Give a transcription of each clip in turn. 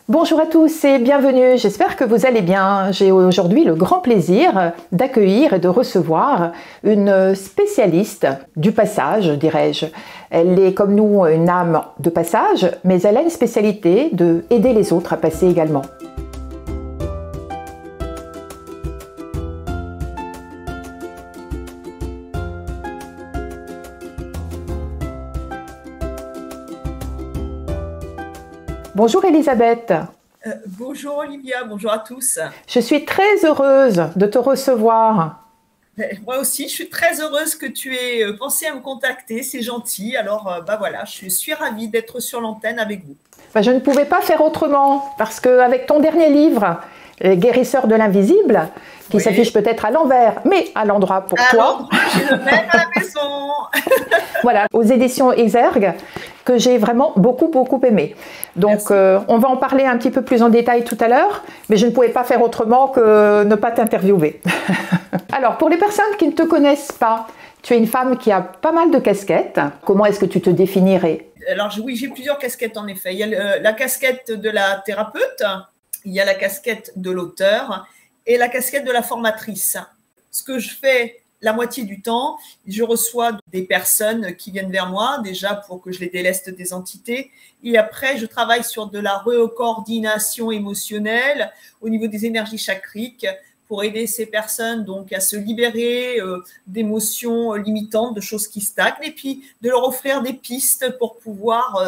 Bonjour à tous et bienvenue, j'espère que vous allez bien. J'ai aujourd'hui le grand plaisir d'accueillir et de recevoir une spécialiste du passage, dirais-je. Elle est comme nous une âme de passage, mais elle a une spécialité de aider les autres à passer également. Bonjour Elisabeth. Bonjour Olivia, bonjour à tous. Je suis très heureuse de te recevoir. Moi aussi, je suis très heureuse que tu aies pensé à me contacter, c'est gentil. Alors, voilà, je suis ravie d'être sur l'antenne avec vous. Je ne pouvais pas faire autrement, parce qu'avec ton dernier livre, Les guérisseurs de l'invisible, qui s'affiche peut-être à l'envers, mais à l'endroit pour toi. J'ai le même à la maison. Voilà, aux éditions Exergue, que j'ai vraiment beaucoup aimé. Donc, on va en parler un petit peu plus en détail tout à l'heure, mais je ne pouvais pas faire autrement que ne pas t'interviewer. Alors, pour les personnes qui ne te connaissent pas, tu es une femme qui a pas mal de casquettes. Comment est-ce que tu te définirais? Alors, oui, j'ai plusieurs casquettes en effet. Il y a la casquette de la thérapeute, il y a la casquette de l'auteur et la casquette de la formatrice. Ce que je fais la moitié du temps, je reçois des personnes qui viennent vers moi, déjà pour que je les déleste des entités. Et après, je travaille sur de la recoordination émotionnelle au niveau des énergies chakriques pour aider ces personnes donc à se libérer d'émotions limitantes, de choses qui stagnent, et puis de leur offrir des pistes pour pouvoir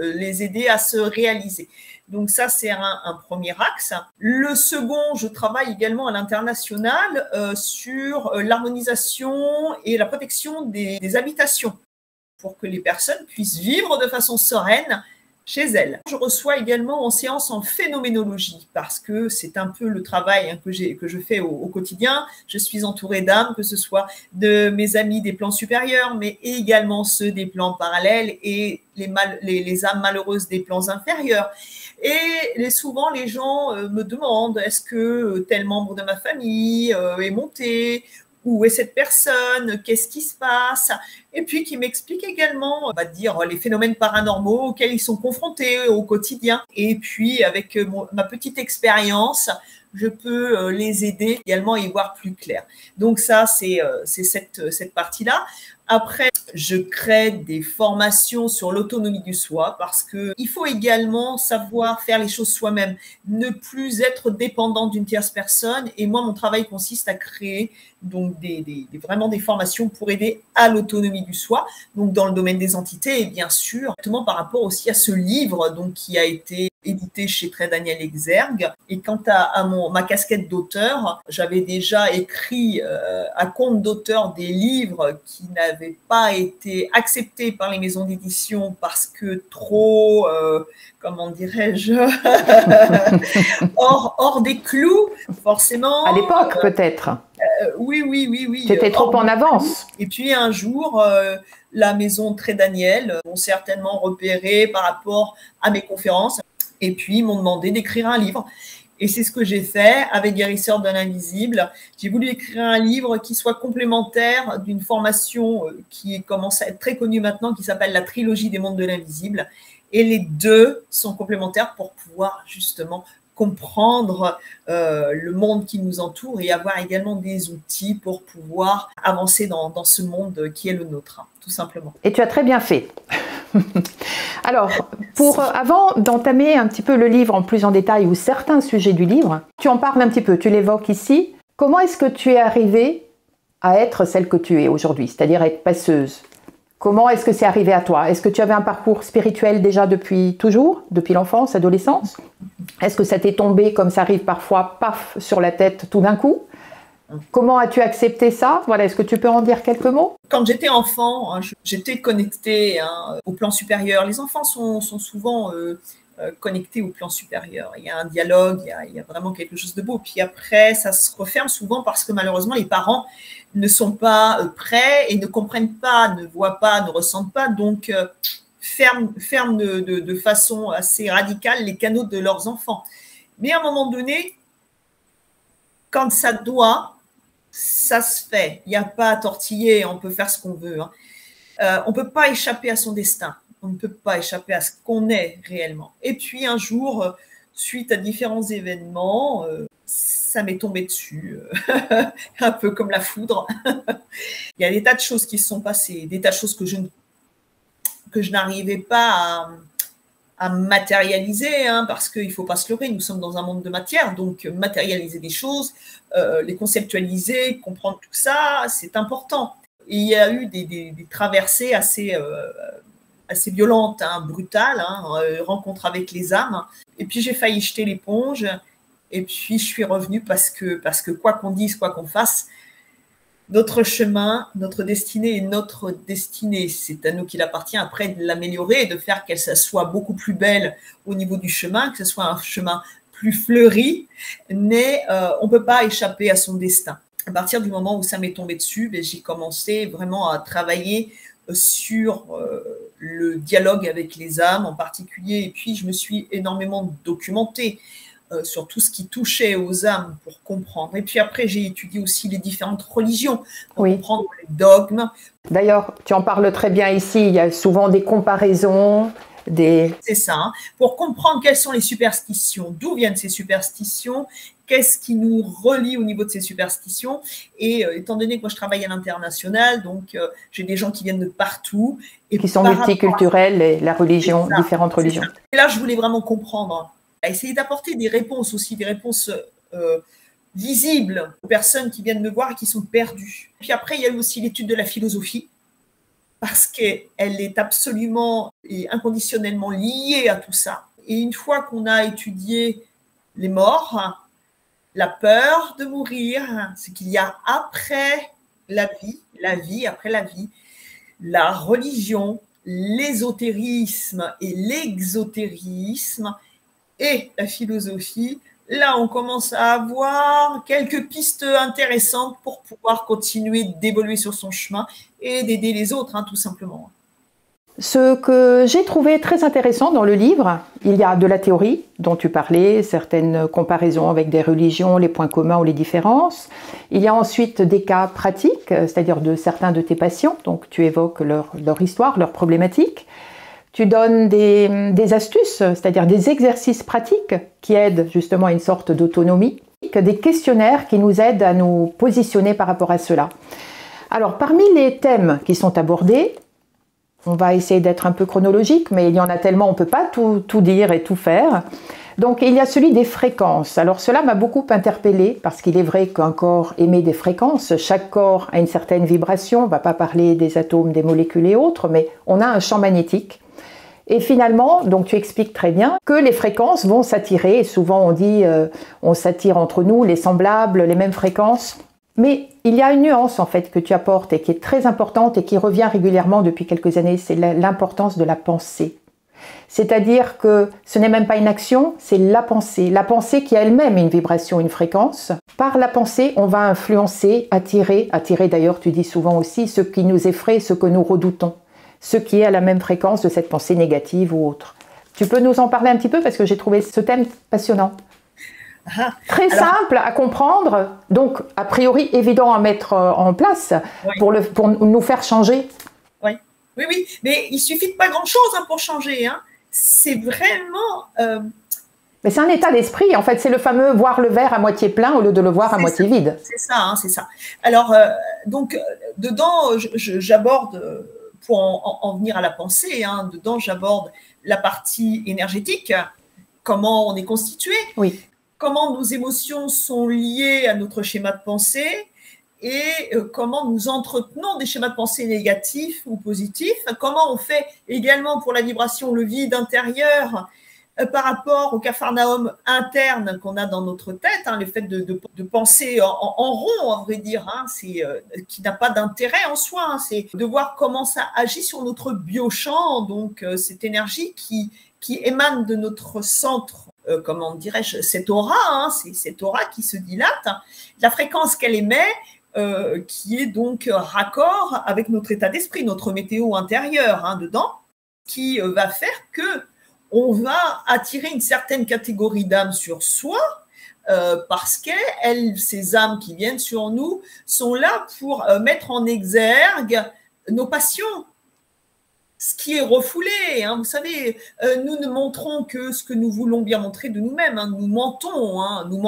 les aider à se réaliser. Donc ça, c'est un premier axe. Le second, je travaille également à l'international sur l'harmonisation et la protection des habitations pour que les personnes puissent vivre de façon sereine chez elles. Je reçois également en séance en phénoménologie parce que c'est un peu le travail que je fais au quotidien. Je suis entourée d'âmes, que ce soit de mes amis des plans supérieurs, mais également ceux des plans parallèles et les âmes malheureuses des plans inférieurs. Et souvent, les gens me demandent, est-ce que tel membre de ma famille est monté? Où est cette personne? Qu'est-ce qui se passe? Et puis qui m'explique également, on va dire, les phénomènes paranormaux auxquels ils sont confrontés au quotidien. Et puis, avec ma petite expérience, je peux les aider également à y voir plus clair. Donc ça, c'est cette partie-là. Après, je crée des formations sur l'autonomie du soi parce qu'il faut également savoir faire les choses soi-même, ne plus être dépendant d'une tierce personne. Et moi, mon travail consiste à créer donc vraiment des formations pour aider à l'autonomie du soi, donc dans le domaine des entités et bien sûr, justement par rapport aussi à ce livre donc, qui a été édité chez Très Daniel Exergue. Et quant à ma casquette d'auteur, j'avais déjà écrit à compte d'auteur des livres qui n'avaient pas été acceptés par les maisons d'édition parce que trop, comment dirais-je, hors des clous, forcément. À l'époque, peut-être. Oui. C'était trop en avance. Et puis un jour, la maison Très Daniel m'ont certainement repéré par rapport à mes conférences et puis m'ont demandé d'écrire un livre. Et c'est ce que j'ai fait avec Guérisseurs de l'invisible. J'ai voulu écrire un livre qui soit complémentaire d'une formation qui commence à être très connue maintenant, qui s'appelle la trilogie des mondes de l'invisible. Et les deux sont complémentaires pour pouvoir justement comprendre le monde qui nous entoure et avoir également des outils pour pouvoir avancer dans ce monde qui est le nôtre, tout simplement. Et tu as très bien fait. Alors, avant d'entamer un petit peu le livre en plus en détail ou certains sujets du livre, tu en parles un petit peu, tu l'évoques ici. Comment est-ce que tu es arrivée à être celle que tu es aujourd'hui, c'est-à-dire être passeuse? Comment est-ce que c'est arrivé à toi? Est-ce que tu avais un parcours spirituel déjà depuis toujours, depuis l'enfance, adolescence? Est-ce que ça t'est tombé comme ça arrive parfois, paf, sur la tête tout d'un coup? Comment as-tu accepté ça? Voilà, est-ce que tu peux en dire quelques mots? Quand j'étais enfant, j'étais connectée au plan supérieur. Les enfants sont souvent connectés au plan supérieur. Il y a un dialogue, il y a vraiment quelque chose de beau. Puis après, ça se referme souvent parce que malheureusement, les parents ne sont pas prêts et ne comprennent pas, ne voient pas, ne ressentent pas. Donc, ferment de façon assez radicale les canaux de leurs enfants. Mais à un moment donné, quand ça doit, ça se fait. Il n'y a pas à tortiller, on peut faire ce qu'on veut. On ne peut pas échapper à son destin. On ne peut pas échapper à ce qu'on est réellement. Et puis un jour, suite à différents événements, ça m'est tombé dessus, un peu comme la foudre. Il y a des tas de choses qui se sont passées, des tas de choses que je n'arrivais pas à matérialiser, hein, parce qu'il ne faut pas se leurrer, nous sommes dans un monde de matière, donc matérialiser des choses, les conceptualiser, comprendre tout ça, c'est important. Et il y a eu des traversées assez violentes, hein, brutales, hein, rencontre avec les âmes. Et puis j'ai failli jeter l'éponge, et puis je suis revenue parce que quoi qu'on dise, quoi qu'on fasse, notre chemin, notre destinée est notre destinée. C'est à nous qu'il appartient après de l'améliorer et de faire qu'elle soit beaucoup plus belle au niveau du chemin, que ce soit un chemin plus fleuri, mais on ne peut pas échapper à son destin. À partir du moment où ça m'est tombé dessus, j'ai commencé vraiment à travailler sur le dialogue avec les âmes en particulier, et puis je me suis énormément documentée sur tout ce qui touchait aux âmes pour comprendre. Et puis après, j'ai étudié aussi les différentes religions pour comprendre les dogmes. D'ailleurs, tu en parles très bien ici, il y a souvent des comparaisons. C'est ça, hein, pour comprendre quelles sont les superstitions, d'où viennent ces superstitions, qu'est-ce qui nous relie au niveau de ces superstitions. Et étant donné que moi je travaille à l'international, donc j'ai des gens qui viennent de partout. Et qui sont multiculturels, et la religion, différentes religions. Et là, je voulais vraiment comprendre, à essayer d'apporter des réponses aussi, des réponses visibles aux personnes qui viennent me voir et qui sont perdues. Puis après, il y a eu aussi l'étude de la philosophie, parce qu'elle est absolument et inconditionnellement liée à tout ça. Et une fois qu'on a étudié les morts, la peur de mourir, ce qu'il y a après la vie après la vie, la religion, l'ésotérisme et l'exotérisme et la philosophie, là, on commence à avoir quelques pistes intéressantes pour pouvoir continuer d'évoluer sur son chemin et d'aider les autres, hein, tout simplement. Ce que j'ai trouvé très intéressant dans le livre, il y a de la théorie dont tu parlais, certaines comparaisons avec des religions, les points communs ou les différences. Il y a ensuite des cas pratiques, c'est-à-dire de certains de tes patients, donc tu évoques leur histoire, leurs problématiques. Tu donnes des astuces, c'est-à-dire des exercices pratiques qui aident justement à une sorte d'autonomie, des questionnaires qui nous aident à nous positionner par rapport à cela. Alors, parmi les thèmes qui sont abordés, on va essayer d'être un peu chronologique, mais il y en a tellement, on ne peut pas tout dire et tout faire. Donc, il y a celui des fréquences. Alors, cela m'a beaucoup interpellée, parce qu'il est vrai qu'un corps émet des fréquences. Chaque corps a une certaine vibration. On ne va pas parler des atomes, des molécules et autres, mais on a un champ magnétique. Et finalement, donc tu expliques très bien que les fréquences vont s'attirer. Souvent, on dit on s'attire entre nous, les semblables, les mêmes fréquences. Mais il y a une nuance en fait que tu apportes et qui est très importante et qui revient régulièrement depuis quelques années, c'est l'importance de la pensée. C'est-à-dire que ce n'est même pas une action, c'est la pensée qui a elle-même une vibration, une fréquence. Par la pensée, on va influencer, attirer d'ailleurs, tu dis souvent aussi, ce qui nous effraie, ce que nous redoutons, ce qui est à la même fréquence de cette pensée négative ou autre. Tu peux nous en parler un petit peu parce que j'ai trouvé ce thème passionnant. Très simple à comprendre, donc a priori évident à mettre en place pour nous faire changer. Oui, mais il suffit de pas grand-chose pour changer. Hein. C'est vraiment... Mais c'est un état d'esprit, en fait, c'est le fameux voir le verre à moitié plein au lieu de le voir à moitié vide. C'est ça, hein, c'est ça. Alors, donc, dedans, j'aborde, pour en venir à la pensée, hein, dedans, j'aborde la partie énergétique, comment on est constitué, comment nos émotions sont liées à notre schéma de pensée et comment nous entretenons des schémas de pensée négatifs ou positifs, comment on fait également pour la vibration le vide intérieur par rapport au capharnaüm interne qu'on a dans notre tête, hein, le fait de penser en rond, à vrai dire, hein, qui n'a pas d'intérêt en soi, hein, c'est de voir comment ça agit sur notre biochamp, donc cette énergie qui émane de notre centre, comment dirais-je, cette aura, hein, c'est cette aura qui se dilate, hein, la fréquence qu'elle émet, qui est donc raccord avec notre état d'esprit, notre météo intérieure, hein, dedans, qui va faire que on va attirer une certaine catégorie d'âmes sur soi parce que ces âmes qui viennent sur nous sont là pour mettre en exergue nos passions. ce qui est refoulé. Hein. Vous savez, nous ne montrons que ce que nous voulons bien montrer de nous-mêmes. Hein. Nous mentons, hein. Nous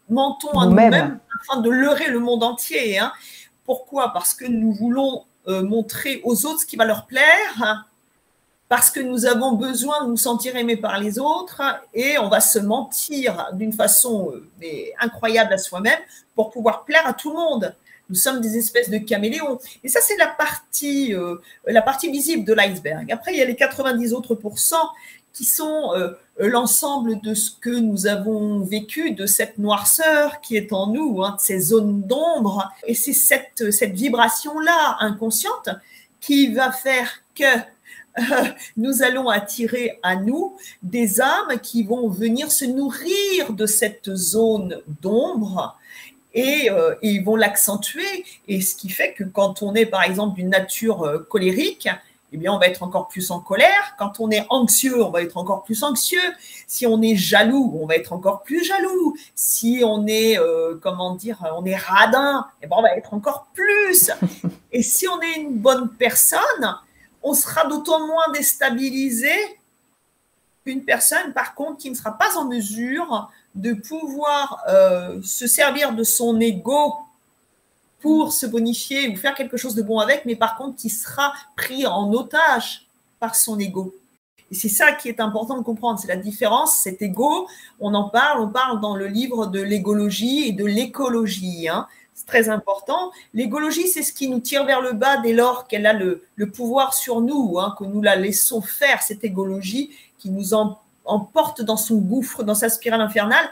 mentons à nous-mêmes afin de leurrer le monde entier. Hein. Pourquoi? Parce que nous voulons montrer aux autres ce qui va leur plaire, hein, parce que nous avons besoin de nous sentir aimés par les autres, hein, et on va se mentir d'une façon incroyable à soi-même pour pouvoir plaire à tout le monde. Nous sommes des espèces de caméléons. Et ça, c'est la partie visible de l'iceberg. Après, il y a les 90 autres pourcents qui sont l'ensemble de ce que nous avons vécu, de cette noirceur qui est en nous, hein, de ces zones d'ombre. Et c'est cette vibration-là inconsciente qui va faire que nous allons attirer à nous des âmes qui vont venir se nourrir de cette zone d'ombre et ils vont l'accentuer. Et ce qui fait que quand on est, par exemple, d'une nature colérique, eh bien, on va être encore plus en colère. Quand on est anxieux, on va être encore plus anxieux. Si on est jaloux, on va être encore plus jaloux. Si on est, on est radin, eh bien, on va être encore plus. Et si on est une bonne personne, on sera d'autant moins déstabilisé qu'une personne, par contre, qui ne sera pas en mesure de pouvoir se servir de son ego pour se bonifier ou faire quelque chose de bon avec, mais par contre qui sera pris en otage par son ego. Et c'est ça qui est important de comprendre, c'est la différence, cet ego, on parle dans le livre de l'égologie et de l'écologie, hein. C'est très important. L'égologie, c'est ce qui nous tire vers le bas dès lors qu'elle a le pouvoir sur nous, hein, que nous la laissons faire, cette égologie qui nous emporte dans son gouffre, dans sa spirale infernale.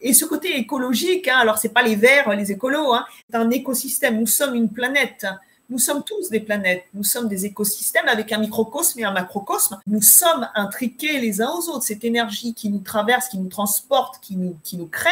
Et ce côté écologique, hein, alors c'est pas les verts, les écolos, hein, c'est un écosystème. Nous sommes une planète. Nous sommes tous des planètes. Nous sommes des écosystèmes avec un microcosme et un macrocosme. Nous sommes intriqués les uns aux autres. Cette énergie qui nous traverse, qui nous transporte, qui nous crée,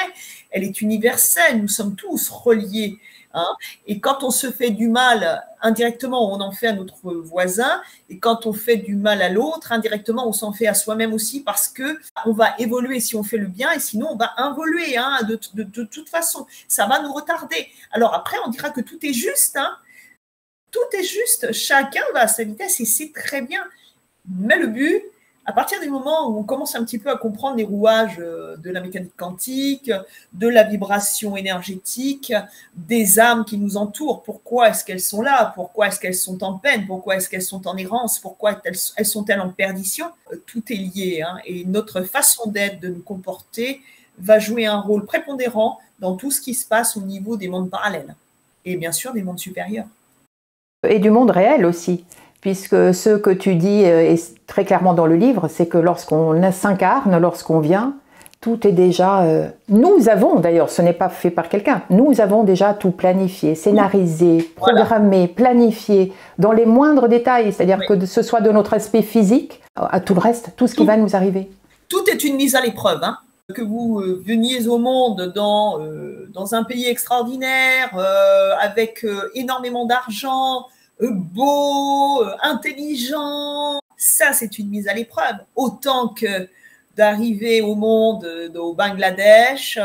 elle est universelle. Nous sommes tous reliés. Hein. Et quand on se fait du mal indirectement, on en fait à notre voisin. Et quand on fait du mal à l'autre, indirectement, on s'en fait à soi-même aussi parce que on va évoluer si on fait le bien et sinon on va involuer. Hein, de toute façon, ça va nous retarder. Alors après, on dira que tout est juste. Hein. Tout est juste. Chacun va à sa vitesse et c'est très bien. Mais le but, à partir du moment où on commence un petit peu à comprendre les rouages de la mécanique quantique, de la vibration énergétique, des âmes qui nous entourent, pourquoi est-ce qu'elles sont là, pourquoi est-ce qu'elles sont en peine, pourquoi est-ce qu'elles sont en errance, pourquoi elles sont-elles en perdition, tout est lié. Hein, et notre façon d'être, de nous comporter, va jouer un rôle prépondérant dans tout ce qui se passe au niveau des mondes parallèles et bien sûr des mondes supérieurs. Et du monde réel aussi. Puisque ce que tu dis est très clairement dans le livre, c'est que lorsqu'on s'incarne, lorsqu'on vient, tout est déjà... nous avons, d'ailleurs, ce n'est pas fait par quelqu'un, nous avons déjà tout planifié, scénarisé, programmé, planifié, dans les moindres détails, c'est-à-dire que ce soit de notre aspect physique, à tout le reste, tout ce qui va nous arriver. Tout est une mise à l'épreuve, hein. Que vous veniez au monde dans un pays extraordinaire, avec énormément d'argent, beau, intelligent, ça c'est une mise à l'épreuve, autant que d'arriver au monde au Bangladesh,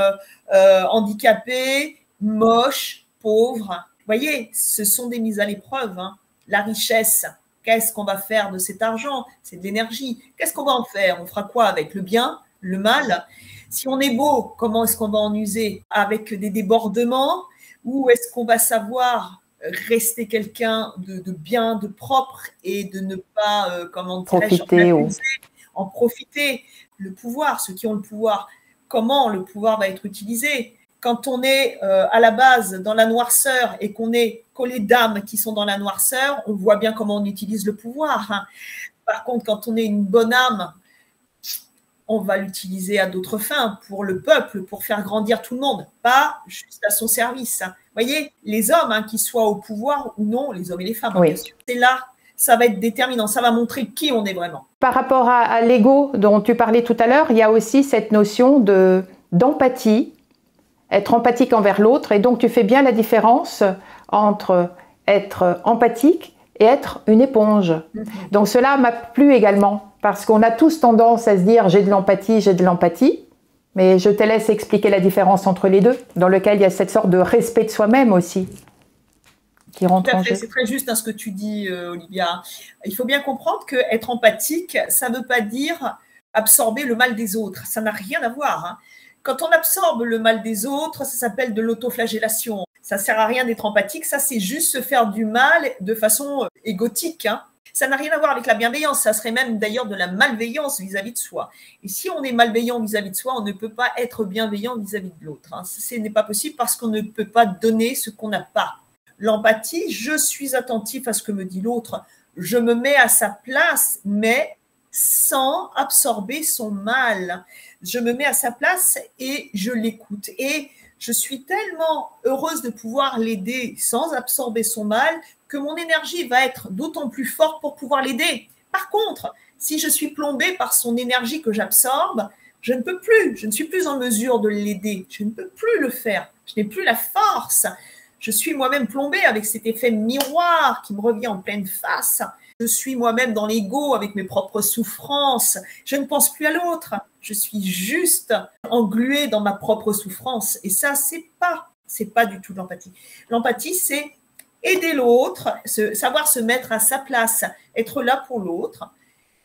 handicapé, moche, pauvre. Vous voyez, ce sont des mises à l'épreuve. Hein. La richesse, qu'est-ce qu'on va faire de cet argent? C'est de l'énergie. Qu'est-ce qu'on va en faire? On fera quoi avec le bien, le mal? Si on est beau, comment est-ce qu'on va en user? Avec des débordements? Ou est-ce qu'on va savoir rester quelqu'un de bien, de propre et de ne pas, en profiter? Le pouvoir, ceux qui ont le pouvoir, comment le pouvoir va être utilisé? Quand on est à la base dans la noirceur et qu'on est collé d'âmes qui sont dans la noirceur, on voit bien comment on utilise le pouvoir. Hein. Par contre, quand on est une bonne âme, on va l'utiliser à d'autres fins, pour le peuple, pour faire grandir tout le monde, pas juste à son service. Hein. Vous voyez, les hommes, hein, qu'ils soient au pouvoir ou non, les hommes et les femmes, oui. Bien sûr, c'est là, ça va être déterminant, ça va montrer qui on est vraiment. Par rapport à l'ego dont tu parlais tout à l'heure, il y a aussi cette notion d'empathie, être empathique envers l'autre, et donc tu fais bien la différence entre être empathique et être une éponge. Donc cela m'a plu également, parce qu'on a tous tendance à se dire j'ai de l'empathie, mais je te laisse expliquer la différence entre les deux, dans lequel il y a cette sorte de respect de soi-même aussi. qui rentre en jeu. C'est très juste ce que tu dis, Olivia. Il faut bien comprendre qu'être empathique, ça ne veut pas dire absorber le mal des autres. Ça n'a rien à voir. Hein. Quand on absorbe le mal des autres, ça s'appelle de l'autoflagellation. Ça ne sert à rien d'être empathique. Ça, c'est juste se faire du mal de façon égotique. Hein. Ça n'a rien à voir avec la bienveillance. Ça serait même d'ailleurs de la malveillance vis-à-vis de soi. Et si on est malveillant vis-à-vis de soi, on ne peut pas être bienveillant vis-à-vis de l'autre. Hein. Ce n'est pas possible parce qu'on ne peut pas donner ce qu'on n'a pas. L'empathie, je suis attentif à ce que me dit l'autre, je me mets à sa place, mais sans absorber son mal. Je me mets à sa place et je l'écoute. Et je suis tellement heureuse de pouvoir l'aider sans absorber son mal que mon énergie va être d'autant plus forte pour pouvoir l'aider. Par contre, si je suis plombée par son énergie que j'absorbe, je ne peux plus, je ne suis plus en mesure de l'aider. Je ne peux plus le faire. Je n'ai plus la force. Je suis moi-même plombée avec cet effet miroir qui me revient en pleine face. Je suis moi-même dans l'ego avec mes propres souffrances. Je ne pense plus à l'autre. Je suis juste engluée dans ma propre souffrance. Et ça, c'est pas du tout de l'empathie. L'empathie, c'est aider l'autre, savoir se mettre à sa place, être là pour l'autre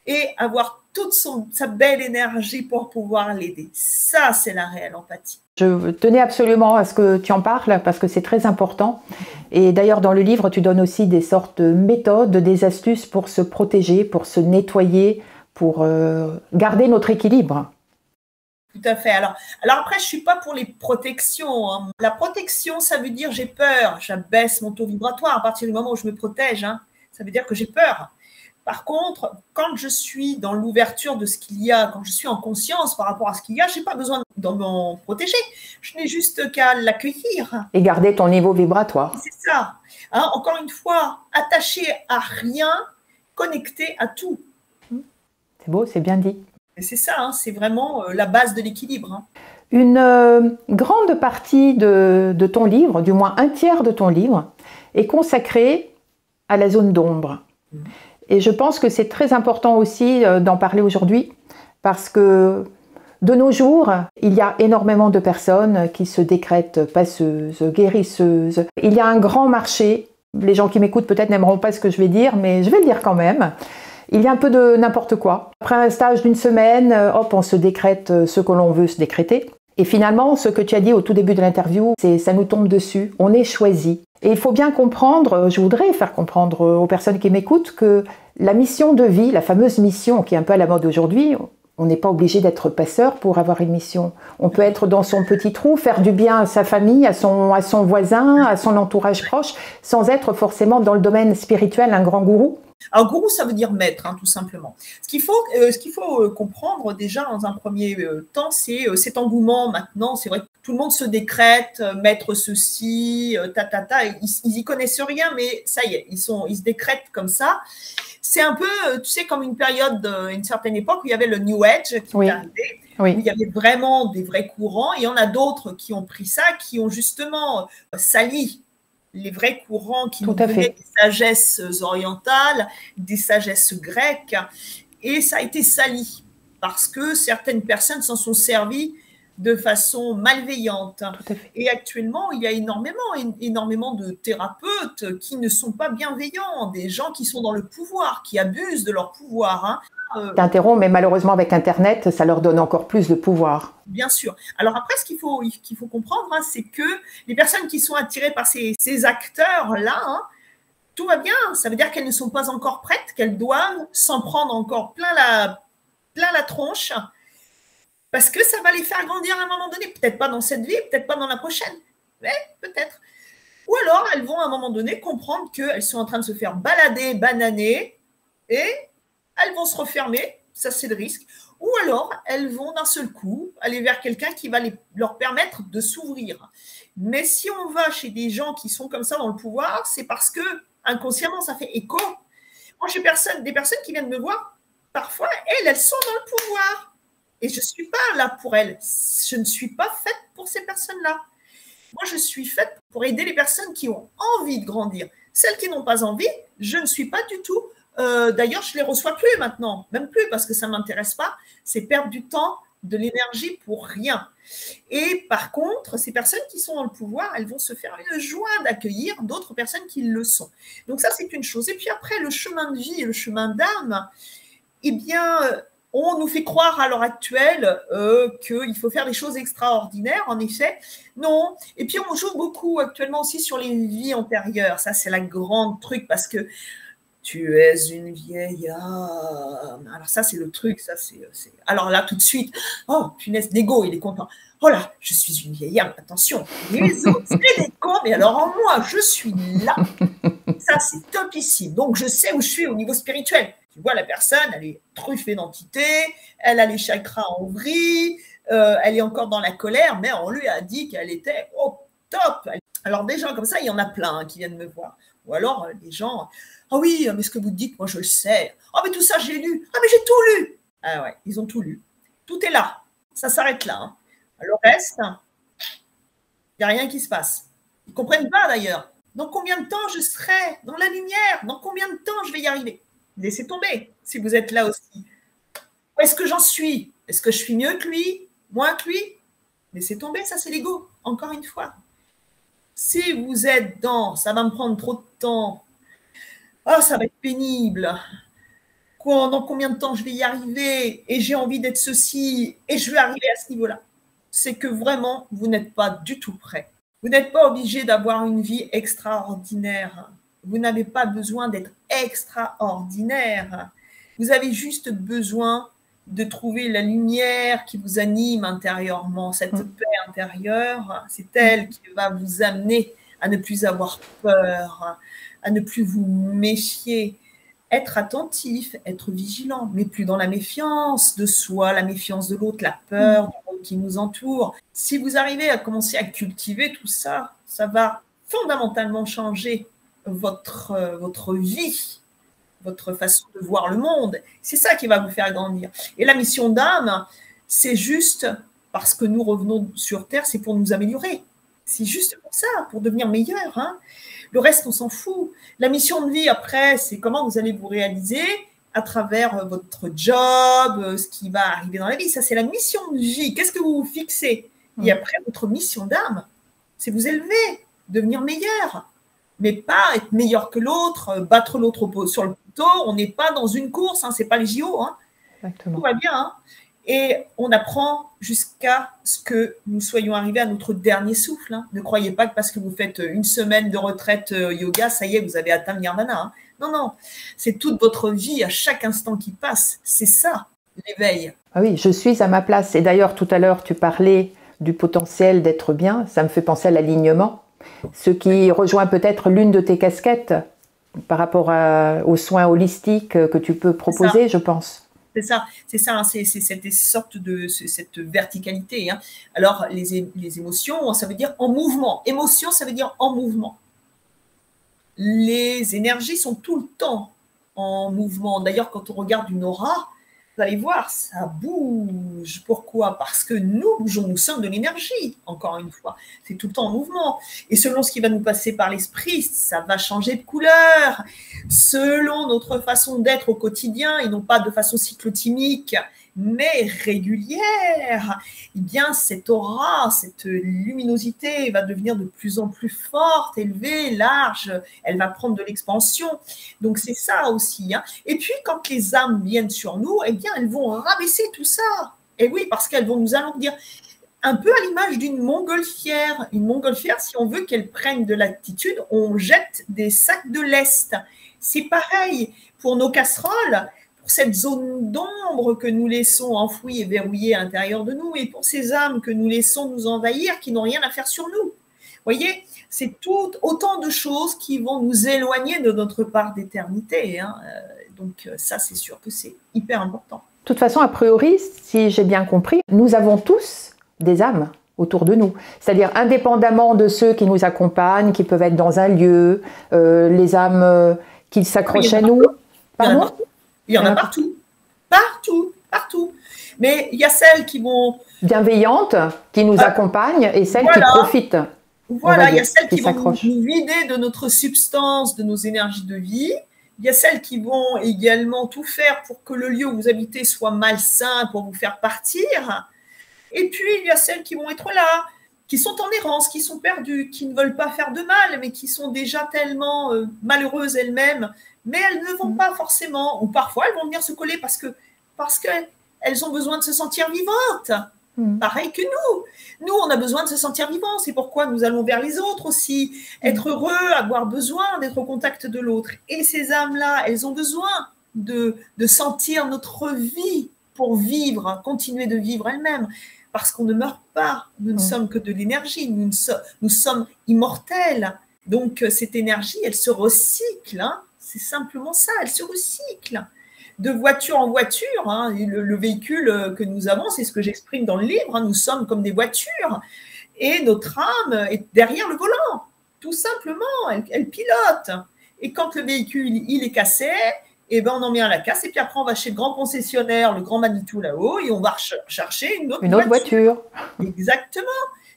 et avoir toute sa belle énergie pour pouvoir l'aider. Ça, c'est la réelle empathie. Je tenais absolument à ce que tu en parles parce que c'est très important. Et d'ailleurs, dans le livre, tu donnes aussi des sortes de méthodes, des astuces pour se protéger, pour se nettoyer, pour garder notre équilibre. Tout à fait. Alors après, je ne suis pas pour les protections. Hein. La protection, ça veut dire j'ai peur. J'abaisse mon taux vibratoire à partir du moment où je me protège. Hein. Ça veut dire que j'ai peur. Par contre, quand je suis dans l'ouverture de ce qu'il y a, quand je suis en conscience par rapport à ce qu'il y a, je n'ai pas besoin d'en protéger. Je n'ai juste qu'à l'accueillir. Et garder ton niveau vibratoire. C'est ça. Hein, encore une fois, attaché à rien, connecté à tout. C'est beau, c'est bien dit. Et c'est ça, hein, c'est vraiment la base de l'équilibre. Hein. Une grande partie de ton livre, du moins un tiers de ton livre, est consacrée à la zone d'ombre. Et je pense que c'est très important aussi d'en parler aujourd'hui parce que de nos jours, il y a énormément de personnes qui se décrètent passeuses, guérisseuses. Il y a un grand marché. Les gens qui m'écoutent peut-être n'aimeront pas ce que je vais dire, mais je vais le dire quand même. Il y a un peu de n'importe quoi. Après un stage d'une semaine, hop, on se décrète ce que l'on veut se décréter. Et finalement, ce que tu as dit au tout début de l'interview, c'est ça nous tombe dessus, on est choisi. Et il faut bien comprendre, je voudrais faire comprendre aux personnes qui m'écoutent que la mission de vie, la fameuse mission qui est un peu à la mode aujourd'hui, on n'est pas obligé d'être passeur pour avoir une mission. On peut être dans son petit trou, faire du bien à sa famille, à son voisin, à son entourage proche, sans être forcément dans le domaine spirituel un grand gourou. Alors, gourou, ça veut dire maître, hein, tout simplement. Ce qu'il faut comprendre déjà dans un premier temps, c'est cet engouement maintenant. C'est vrai que tout le monde se décrète, maître ceci, ils y connaissent rien, mais ça y est, ils se décrètent comme ça. C'est un peu, tu sais, comme une période, une certaine époque où il y avait le New Age qui est arrivé, où il y avait vraiment des vrais courants. Et il y en a d'autres qui ont pris ça, qui ont justement sali les vrais courants qui nous venaient des sagesses orientales, des sagesses grecques, et ça a été sali parce que certaines personnes s'en sont servies de façon malveillante. Et actuellement, il y a énormément de thérapeutes qui ne sont pas bienveillants, des gens qui sont dans le pouvoir, qui abusent de leur pouvoir. Hein. T'interromps, mais malheureusement avec Internet, ça leur donne encore plus de pouvoir. Bien sûr. Alors après, ce qu'il faut comprendre, hein, c'est que les personnes qui sont attirées par ces acteurs-là, hein, tout va bien. Ça veut dire qu'elles ne sont pas encore prêtes, qu'elles doivent s'en prendre encore plein la tronche, parce que ça va les faire grandir à un moment donné. Peut-être pas dans cette vie, peut-être pas dans la prochaine, mais peut-être. Ou alors, elles vont à un moment donné comprendre qu'elles sont en train de se faire balader, bananer, et elles vont se refermer, ça c'est le risque, ou alors elles vont d'un seul coup aller vers quelqu'un qui va leur permettre de s'ouvrir. Mais si on va chez des gens qui sont comme ça dans le pouvoir, c'est parce que inconsciemment ça fait écho. Moi j'ai des personnes qui viennent me voir, parfois elles sont dans le pouvoir et je ne suis pas là pour elles. Je ne suis pas faite pour ces personnes-là. Moi je suis faite pour aider les personnes qui ont envie de grandir. Celles qui n'ont pas envie, je ne suis pas du tout. D'ailleurs, je ne les reçois plus maintenant, même plus parce que ça ne m'intéresse pas. C'est perdre du temps de l'énergie pour rien. Et par contre, ces personnes qui sont dans le pouvoir, elles vont se faire une joie d'accueillir d'autres personnes qui le sont. Donc ça, c'est une chose. Et puis après, le chemin de vie et le chemin d'âme, eh bien, on nous fait croire à l'heure actuelle qu'il faut faire des choses extraordinaires, en effet. Non. Et puis, on joue beaucoup actuellement aussi sur les vies antérieures. Ça, c'est la grande truc parce que tu es une vieille âme. Alors ça, c'est le truc. Ça, c'est. Alors là, tout de suite, oh, punaise, l'ego, il est content. Oh là, je suis une vieille âme. Attention, les autres, c'est des cons, mais alors en moi, je suis là. Ça, c'est topissime. Donc, je sais où je suis au niveau spirituel. Tu vois, la personne, elle est truffée d'entités, elle a les chakras en vrille, elle est encore dans la colère, mais on lui a dit qu'elle était au top. Alors, des gens comme ça, il y en a plein qui viennent me voir. Ou alors, les gens, ah oui, mais ce que vous dites, moi, je le sais. Ah, mais tout ça, j'ai lu. Ah, mais j'ai tout lu. Ah ouais, ils ont tout lu. Tout est là. Ça s'arrête là. Hein. Le reste, il n'y a rien qui se passe. Ils ne comprennent pas, d'ailleurs. Dans combien de temps je serai dans la lumière? Dans combien de temps je vais y arriver? Laissez tomber, si vous êtes là aussi. Où est-ce que j'en suis? Est-ce que je suis mieux que lui? Moins que lui? Laissez tomber, ça c'est l'ego, encore une fois. Si vous êtes dans « ça va me prendre trop de temps »,« oh, ça va être pénible »,« dans combien de temps je vais y arriver » et j'ai envie d'être ceci et je vais arriver à ce niveau-là, c'est que vraiment, vous n'êtes pas du tout prêt. Vous n'êtes pas obligé d'avoir une vie extraordinaire. Vous n'avez pas besoin d'être extraordinaire. Vous avez juste besoin de trouver la lumière qui vous anime intérieurement. Cette paix intérieure, c'est elle qui va vous amener à ne plus avoir peur, à ne plus vous méfier. Être attentif, être vigilant, mais plus dans la méfiance de soi, la méfiance de l'autre, la peur du monde qui nous entoure. Si vous arrivez à commencer à cultiver tout ça, ça va fondamentalement changer votre vie, votre façon de voir le monde. C'est ça qui va vous faire grandir. Et la mission d'âme, c'est juste parce que nous revenons sur Terre, c'est pour nous améliorer. C'est juste pour ça, pour devenir meilleur. Hein. Le reste, on s'en fout. La mission de vie, après, c'est comment vous allez vous réaliser à travers votre job, ce qui va arriver dans la vie. Ça, c'est la mission de vie. Qu'est-ce que vous vous fixez? Et après, votre mission d'âme, c'est vous élever, devenir meilleur. Mais pas être meilleur que l'autre, battre l'autre sur le poteau. On n'est pas dans une course, hein, ce n'est pas les JO. Hein. Tout va bien. Hein. Et on apprend jusqu'à ce que nous soyons arrivés à notre dernier souffle. Hein. Ne croyez pas que parce que vous faites une semaine de retraite yoga, ça y est, vous avez atteint le nirvana. Hein. Non, non, c'est toute votre vie, à chaque instant qui passe. C'est ça, l'éveil. Ah oui, je suis à ma place. Et d'ailleurs, tout à l'heure, tu parlais du potentiel d'être bien. Ça me fait penser à l'alignement. Ce qui rejoint peut-être l'une de tes casquettes par rapport aux soins holistiques que tu peux proposer, je pense. C'est ça, hein, c'est cette sorte de cette verticalité. Hein. Alors, les émotions, ça veut dire en mouvement. Émotion, ça veut dire en mouvement. Les énergies sont tout le temps en mouvement. D'ailleurs, quand on regarde une aura, vous allez voir, ça bouge. Pourquoi? Parce que nous bougeons, nous sommes de l'énergie, encore une fois. C'est tout le temps en mouvement. Et selon ce qui va nous passer par l'esprit, ça va changer de couleur. Selon notre façon d'être au quotidien, et non pas de façon cyclotimique, mais régulière, eh bien, cette aura, cette luminosité va devenir de plus en plus forte, élevée, large. Elle va prendre de l'expansion. Donc, c'est ça aussi. Hein. Et puis, quand les âmes viennent sur nous, eh bien, elles vont rabaisser tout ça. Et oui, parce qu'elles vont nous alourdir. Un peu à l'image d'une montgolfière. Une montgolfière, si on veut qu'elle prenne de l'altitude, on jette des sacs de lest. C'est pareil pour nos casseroles, pour cette zone d'ombre que nous laissons enfouie et verrouillée à l'intérieur de nous, et pour ces âmes que nous laissons nous envahir, qui n'ont rien à faire sur nous. Vous voyez, c'est autant de choses qui vont nous éloigner de notre part d'éternité. Hein. Donc ça, c'est sûr que c'est hyper important. De toute façon, a priori, si j'ai bien compris, nous avons tous des âmes autour de nous. C'est-à-dire, indépendamment de ceux qui nous accompagnent, qui peuvent être dans un lieu, les âmes qui s'accrochent à nous. Pardon ? Il y en a partout. Partout, partout. Mais il y a celles qui vont... bienveillantes, qui nous accompagnent, et celles qui profitent. Voilà, il y a celles qui vont nous vider de notre substance, de nos énergies de vie. Il y a celles qui vont également tout faire pour que le lieu où vous habitez soit malsain, pour vous faire partir. Et puis, il y a celles qui vont être là, qui sont en errance, qui sont perdues, qui ne veulent pas faire de mal, mais qui sont déjà tellement malheureuses elles-mêmes, mais elles ne vont pas forcément, ou parfois elles vont venir se coller parce qu'elles ont besoin de se sentir vivantes. Pareil que nous. Nous, on a besoin de se sentir vivants. C'est pourquoi nous allons vers les autres aussi. Être heureux, avoir besoin d'être au contact de l'autre. Et ces âmes-là, elles ont besoin de sentir notre vie pour vivre, continuer de vivre elles-mêmes. Parce qu'on ne meurt pas. Nous ne sommes que de l'énergie. Nous sommes immortels. Donc, cette énergie, elle se recycle. Hein. C'est simplement ça. Elle se recycle. De voiture en voiture, hein, le véhicule que nous avons, c'est ce que j'exprime dans le livre, hein, nous sommes comme des voitures et notre âme est derrière le volant, tout simplement, elle pilote. Et quand le véhicule il est cassé, eh ben, on en met un à la casse et puis après on va chez le grand concessionnaire, le grand Manitou là-haut et on va chercher une autre voiture. Exactement.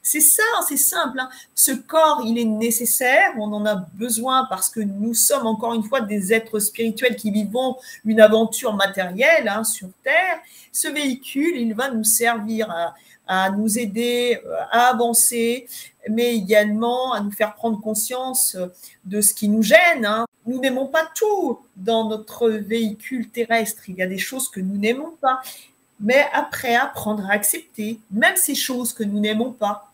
C'est ça, c'est simple. Hein. Ce corps, il est nécessaire, on en a besoin parce que nous sommes encore une fois des êtres spirituels qui vivons une aventure matérielle hein, sur Terre. Ce véhicule, il va nous servir à nous aider à avancer, mais également à nous faire prendre conscience de ce qui nous gêne. Hein. Nous n'aimons pas tout dans notre véhicule terrestre. Il y a des choses que nous n'aimons pas. Mais après, apprendre à accepter même ces choses que nous n'aimons pas,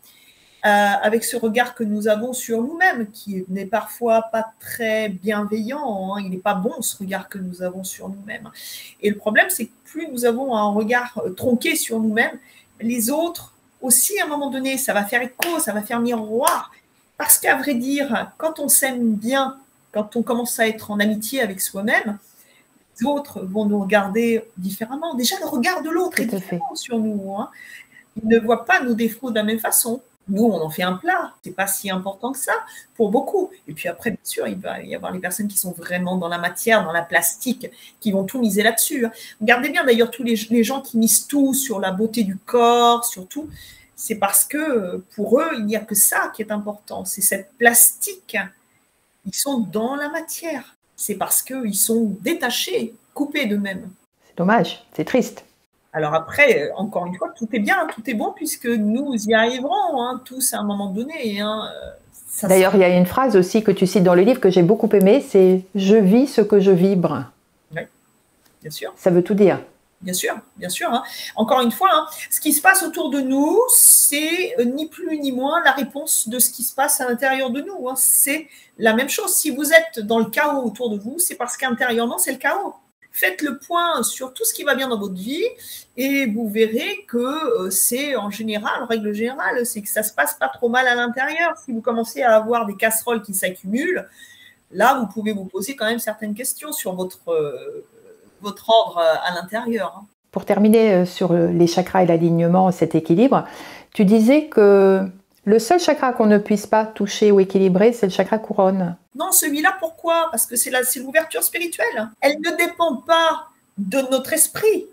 avec ce regard que nous avons sur nous-mêmes, qui n'est parfois pas très bienveillant, hein. Il n'est pas bon ce regard que nous avons sur nous-mêmes. Et le problème, c'est que plus nous avons un regard tronqué sur nous-mêmes, les autres aussi, à un moment donné, ça va faire écho, ça va faire miroir. Parce qu'à vrai dire, quand on s'aime bien, quand on commence à être en amitié avec soi-même, les autres vont nous regarder différemment. Déjà, le regard de l'autre est différent sur nous. Hein. Il ne voit pas nos défauts de la même façon. Nous, on en fait un plat. Ce n'est pas si important que ça pour beaucoup. Et puis après, bien sûr, il va y avoir les personnes qui sont vraiment dans la matière, dans la plastique, qui vont tout miser là-dessus. Hein. Regardez bien d'ailleurs tous les gens qui misent tout sur la beauté du corps, surtout. C'est parce que pour eux, il n'y a que ça qui est important. C'est cette plastique. Ils sont dans la matière. C'est parce qu'ils sont détachés, coupés d'eux-mêmes. C'est dommage, c'est triste. Alors après, encore une fois, tout est bien, tout est bon, puisque nous y arriverons hein, tous à un moment donné. Hein. D'ailleurs, il y a une phrase aussi que tu cites dans le livre que j'ai beaucoup aimée, c'est « Je vis ce que je vibre ». Oui, bien sûr. Ça veut tout dire. Bien sûr, bien sûr. Hein. Encore une fois, hein, ce qui se passe autour de nous, c'est ni plus ni moins la réponse de ce qui se passe à l'intérieur de nous. Hein. C'est la même chose. Si vous êtes dans le chaos autour de vous, c'est parce qu'intérieurement, c'est le chaos. Faites le point sur tout ce qui va bien dans votre vie et vous verrez que c'est en général, en règle générale, c'est que ça se passe pas trop mal à l'intérieur. Si vous commencez à avoir des casseroles qui s'accumulent, là, vous pouvez vous poser quand même certaines questions sur votre ordre à l'intérieur. Pour terminer sur les chakras et l'alignement, cet équilibre, tu disais que le seul chakra qu'on ne puisse pas toucher ou équilibrer, c'est le chakra couronne. Non, celui-là, pourquoi? Parce que c'est l'ouverture spirituelle. Elle ne dépend pas de notre esprit.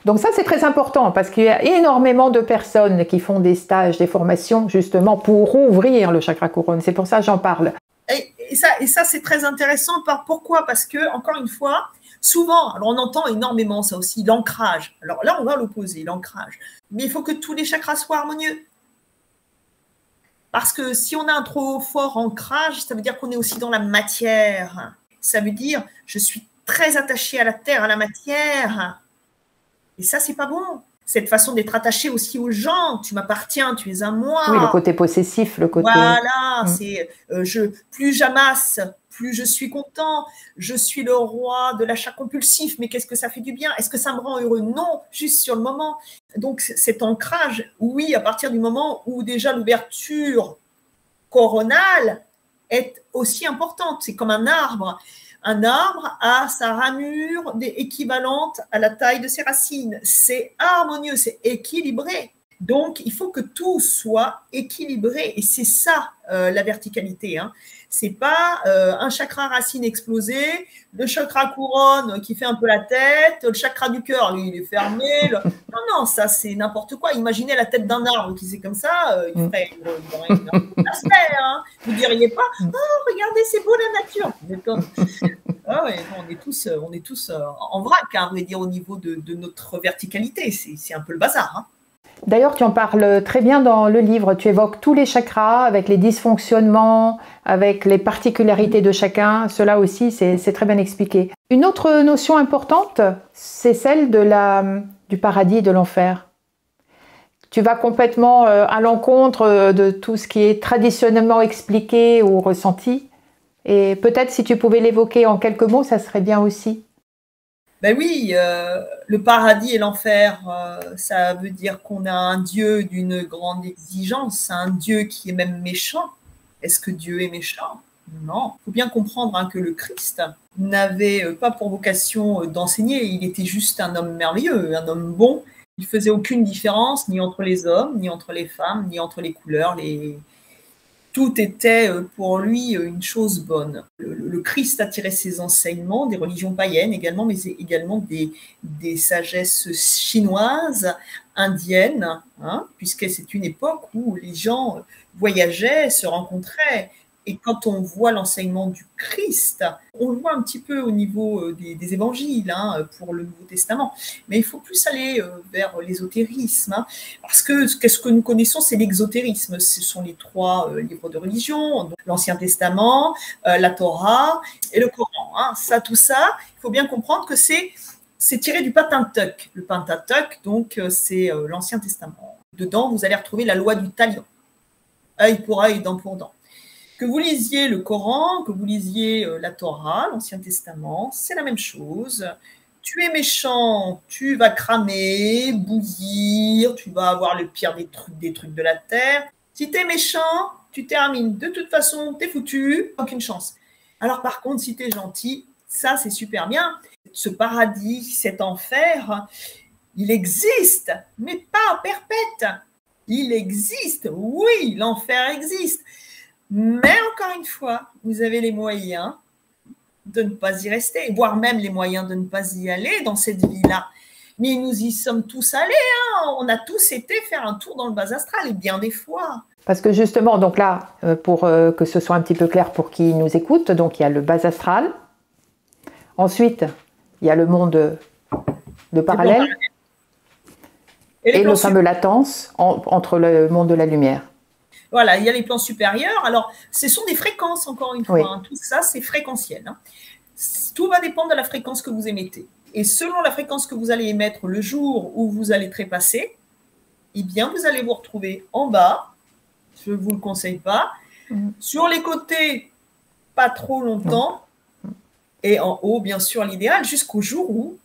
Donc ça, c'est très important parce qu'il y a énormément de personnes qui font des stages, des formations, justement, pour ouvrir le chakra couronne. C'est pour ça que j'en parle. Et ça c'est très intéressant. Pourquoi? Parce que, encore une fois, souvent, alors on entend énormément ça aussi, l'ancrage. Alors là, on va l'opposer, l'ancrage. Mais il faut que tous les chakras soient harmonieux. Parce que si on a un trop fort ancrage, ça veut dire qu'on est aussi dans la matière. Ça veut dire, je suis très attachée à la terre, à la matière. Et ça, c'est pas bon. Cette façon d'être attaché aussi aux gens, tu m'appartiens, tu es à moi. Oui, le côté possessif, le côté… Voilà, c'est plus j'amasse, plus je suis content. Je suis le roi de l'achat compulsif, mais qu'est-ce que ça fait du bien? Est-ce que ça me rend heureux? Non, juste sur le moment. Donc cet ancrage, oui, à partir du moment où déjà l'ouverture coronale est aussi importante. C'est comme un arbre. Un arbre a sa ramure équivalente à la taille de ses racines. C'est harmonieux, c'est équilibré. Donc, il faut que tout soit équilibré. Et c'est ça, la verticalité. Hein. C'est pas un chakra racine explosé, le chakra couronne qui fait un peu la tête, le chakra du cœur, lui, il est fermé. Non, ça, c'est n'importe quoi. Imaginez la tête d'un arbre qui c'est comme ça, il ferait une aspect, hein. Vous ne diriez pas « Oh, regardez, c'est beau la nature !» Ah ouais, on est tous en vrac, hein, on va dire, au niveau de notre verticalité. C'est un peu le bazar. Hein. D'ailleurs, tu en parles très bien dans le livre. Tu évoques tous les chakras avec les dysfonctionnements, avec les particularités de chacun. Cela aussi, c'est très bien expliqué. Une autre notion importante, c'est celle du paradis et de l'enfer. Tu vas complètement à l'encontre de tout ce qui est traditionnellement expliqué ou ressenti. Et peut-être si tu pouvais l'évoquer en quelques mots, ça serait bien aussi. Ben oui, le paradis et l'enfer, ça veut dire qu'on a un Dieu d'une grande exigence, un Dieu qui est même méchant. Est-ce que Dieu est méchant? Non. Il faut bien comprendre que le Christ n'avait pas pour vocation d'enseigner, il était juste un homme merveilleux, un homme bon. Il faisait aucune différence ni entre les hommes, ni entre les femmes, ni entre les couleurs. Tout était pour lui une chose bonne. Le Christ a tiré ses enseignements des religions païennes également, mais également des sagesses chinoises, indiennes, hein, puisque c'est une époque où les gens voyageaient, se rencontraient. Et quand on voit l'enseignement du Christ, on le voit un petit peu au niveau des évangiles, hein, pour le Nouveau Testament. Mais il faut plus aller vers l'ésotérisme, hein, parce que ce que nous connaissons, c'est l'exotérisme. Ce sont les 3 livres de religion, l'Ancien Testament, la Torah et le Coran. Hein. Tout ça, il faut bien comprendre que c'est tiré du Pentateuque. Le Pentateuque, donc, c'est l'Ancien Testament. Dedans, vous allez retrouver la loi du talion. Œil pour œil, dent pour dent. Que vous lisiez le Coran, que vous lisiez la Torah, l'Ancien Testament, c'est la même chose. Tu es méchant, tu vas cramer, bouillir, tu vas avoir le pire des trucs de la terre. Si tu es méchant, tu termines. De toute façon, tu es foutu, aucune chance. Alors par contre, si tu es gentil, ça c'est super bien. Ce paradis, cet enfer, il existe, mais pas perpète. Il existe, oui, l'enfer existe. Mais encore une fois, vous avez les moyens de ne pas y rester, voire même les moyens de ne pas y aller dans cette vie-là. Mais nous y sommes tous allés, hein. On a tous été faire un tour dans le bas astral, et bien des fois. Parce que justement, donc là, pour que ce soit un petit peu clair pour qui nous écoute, donc il y a le bas astral. Ensuite, il y a le monde de parallèle. Et le fameux latence entre le monde de la lumière. Voilà, il y a les plans supérieurs. Alors, ce sont des fréquences, encore une fois. Oui. Hein. Tout ça, c'est fréquentiel. Hein. Tout va dépendre de la fréquence que vous émettez. Et selon la fréquence que vous allez émettre le jour où vous allez trépasser, eh bien, vous allez vous retrouver en bas. Je ne vous le conseille pas. Sur les côtés, pas trop longtemps. Et en haut, bien sûr, l'idéal, jusqu'au jour où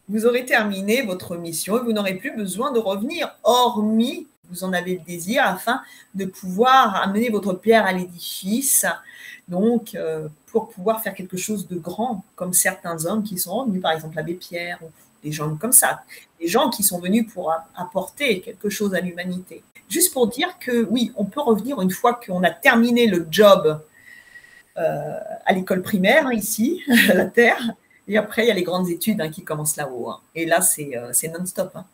vous aurez terminé votre mission et vous n'aurez plus besoin de revenir, hormis vous en avez le désir, afin de pouvoir amener votre pierre à l'édifice, donc pour pouvoir faire quelque chose de grand, comme certains hommes qui sont revenus, par exemple l'abbé Pierre, ou des gens comme ça, des gens qui sont venus pour apporter quelque chose à l'humanité. Juste pour dire que oui, on peut revenir une fois qu'on a terminé le job à l'école primaire, hein, ici, à la Terre, et après il y a les grandes études, hein, qui commencent là-haut, hein. Et là c'est non-stop, hein.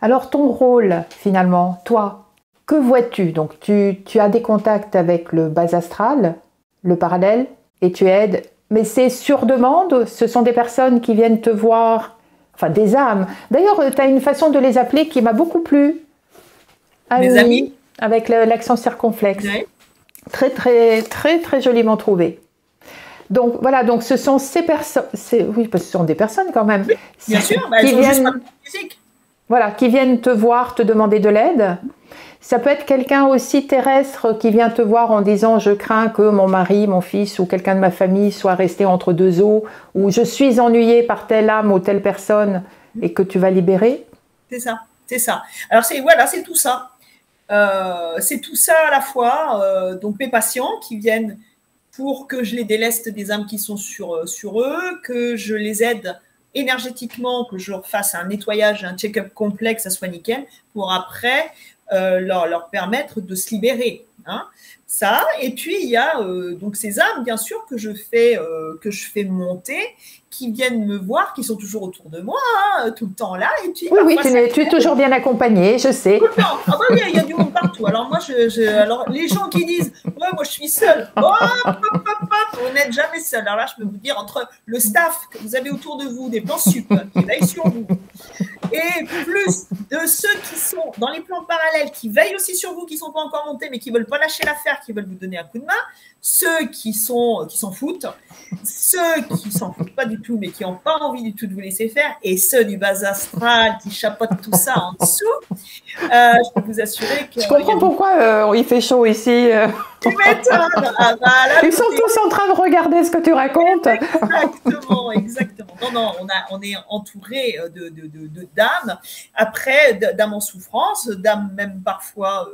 Alors ton rôle finalement, toi, que vois-tu? Donc tu as des contacts avec le bas astral, le parallèle, et tu aides, mais c'est sur demande, ce sont des personnes qui viennent te voir, enfin des âmes. D'ailleurs, tu as une façon de les appeler qui m'a beaucoup plu. Des amis. Avec l'accent circonflexe. Oui. Très, très, très, très joliment trouvé. Donc voilà, donc ce sont ces personnes, oui, parce que ce sont des personnes quand même. Oui, bien sûr, qui elles sont juste pas physiques. Voilà, qui viennent te voir, te demander de l'aide. Ça peut être quelqu'un aussi terrestre qui vient te voir en disant « Je crains que mon mari, mon fils ou quelqu'un de ma famille soit resté entre deux eaux » ou « Je suis ennuyé par telle âme ou telle personne et que tu vas libérer ». C'est ça, c'est ça. Alors voilà, c'est tout ça. C'est tout ça à la fois. Donc mes patients qui viennent pour que je les déleste des âmes qui sont sur eux, que je les aide énergétiquement, que je leur fasse un nettoyage, un check-up complet, que ça soit nickel, pour après leur permettre de se libérer. Hein. Ça, et puis il y a donc ces âmes, bien sûr, que je fais monter, qui viennent me voir, qui sont toujours autour de moi, hein, tout le temps là. Et puis, oui, tu es toujours bien accompagnée, je sais. Tout le temps. Ah bah oui, il y a du monde partout. Alors moi, alors les gens qui disent « Ouais, moi je suis seule. » vous n'êtes jamais seul. Alors là, je peux vous dire, entre le staff que vous avez autour de vous, des plans sup qui veillent sur vous, et plus de ceux qui sont dans les plans parallèles, qui veillent aussi sur vous, qui ne sont pas encore montés, mais qui ne veulent pas lâcher l'affaire, qui veulent vous donner un coup de main, ceux qui s'en foutent, ceux qui s'en foutent pas du tout, mais qui n'ont pas envie du tout de vous laisser faire, et ceux du bas astral qui chapeautent tout ça en dessous, je peux vous assurer que… Je comprends pourquoi il fait chaud ici. Tu m'étonnes. Ah, bah, là, ils sont tous en train de regarder ce que tu racontes. Exactement, exactement. Non, on est entouré de dames. Après, dames en souffrance, dames même parfois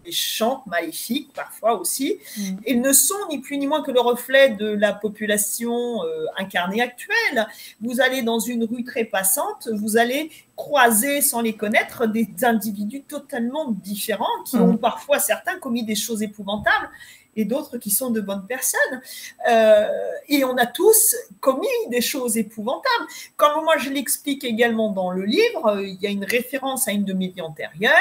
méchantes, maléfiques, parfois aussi. Ils ne sont ni plus ni moins que le reflet de la population incarnée actuelle. Vous allez dans une rue très passante, vous allez croiser sans les connaître des individus totalement différents qui ont parfois certains commis des choses épouvantables et d'autres qui sont de bonnes personnes. Et on a tous commis des choses épouvantables. Comme moi je l'explique également dans le livre, il y a une référence à une de mes vies antérieures.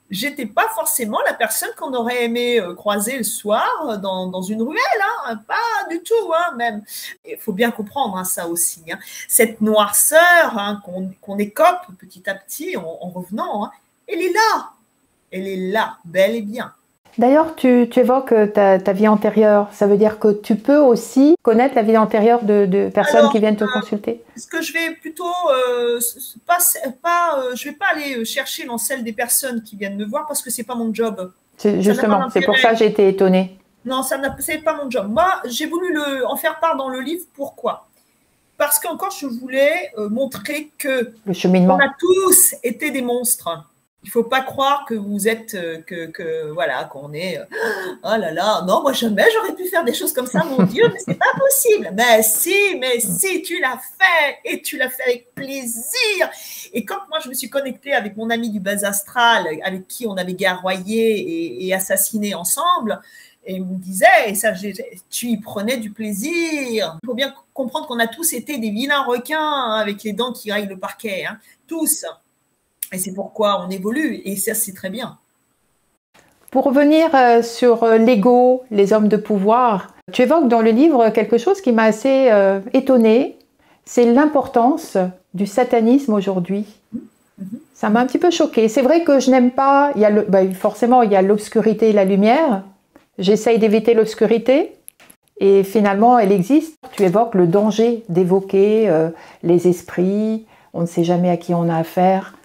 J'étais pas forcément la personne qu'on aurait aimé croiser le soir dans une ruelle, hein, pas du tout, hein, même. Il faut bien comprendre hein, ça aussi. Hein. Cette noirceur hein, qu'on écope petit à petit en revenant, hein, elle est là, bel et bien. D'ailleurs, tu évoques ta vie antérieure. Ça veut dire que tu peux aussi connaître la vie antérieure de personnes qui viennent te consulter. Ce que je vais plutôt, je vais pas aller chercher dans celle des personnes qui viennent me voir parce que c'est pas mon job. Justement, c'est pour ça que j'ai été étonnée. Non, c'est pas mon job. Moi, j'ai voulu en faire part dans le livre. Pourquoi ? Parce qu'encore, je voulais montrer que le cheminement. On a tous été des monstres. Il ne faut pas croire que vous êtes, voilà, qu'on est, oh là là, non, moi jamais j'aurais pu faire des choses comme ça, mon Dieu, mais c'est pas possible. Mais si, tu l'as fait et tu l'as fait avec plaisir. Et quand moi je me suis connectée avec mon ami du bas astral, avec qui on avait guerroyé et assassiné ensemble, et il me disait, et ça, tu y prenais du plaisir. Il faut bien comprendre qu'on a tous été des vilains requins hein, avec les dents qui raillent le parquet, hein, tous. Et c'est pourquoi on évolue, et ça, c'est très bien. Pour revenir sur l'ego, les hommes de pouvoir, tu évoques dans le livre quelque chose qui m'a assez étonnée, c'est l'importance du satanisme aujourd'hui. Ça m'a un petit peu choquée. C'est vrai que je n'aime pas, forcément, il y a l'obscurité et la lumière. J'essaye d'éviter l'obscurité, et finalement, elle existe. Tu évoques le danger d'évoquer les esprits, on ne sait jamais à qui on a affaire.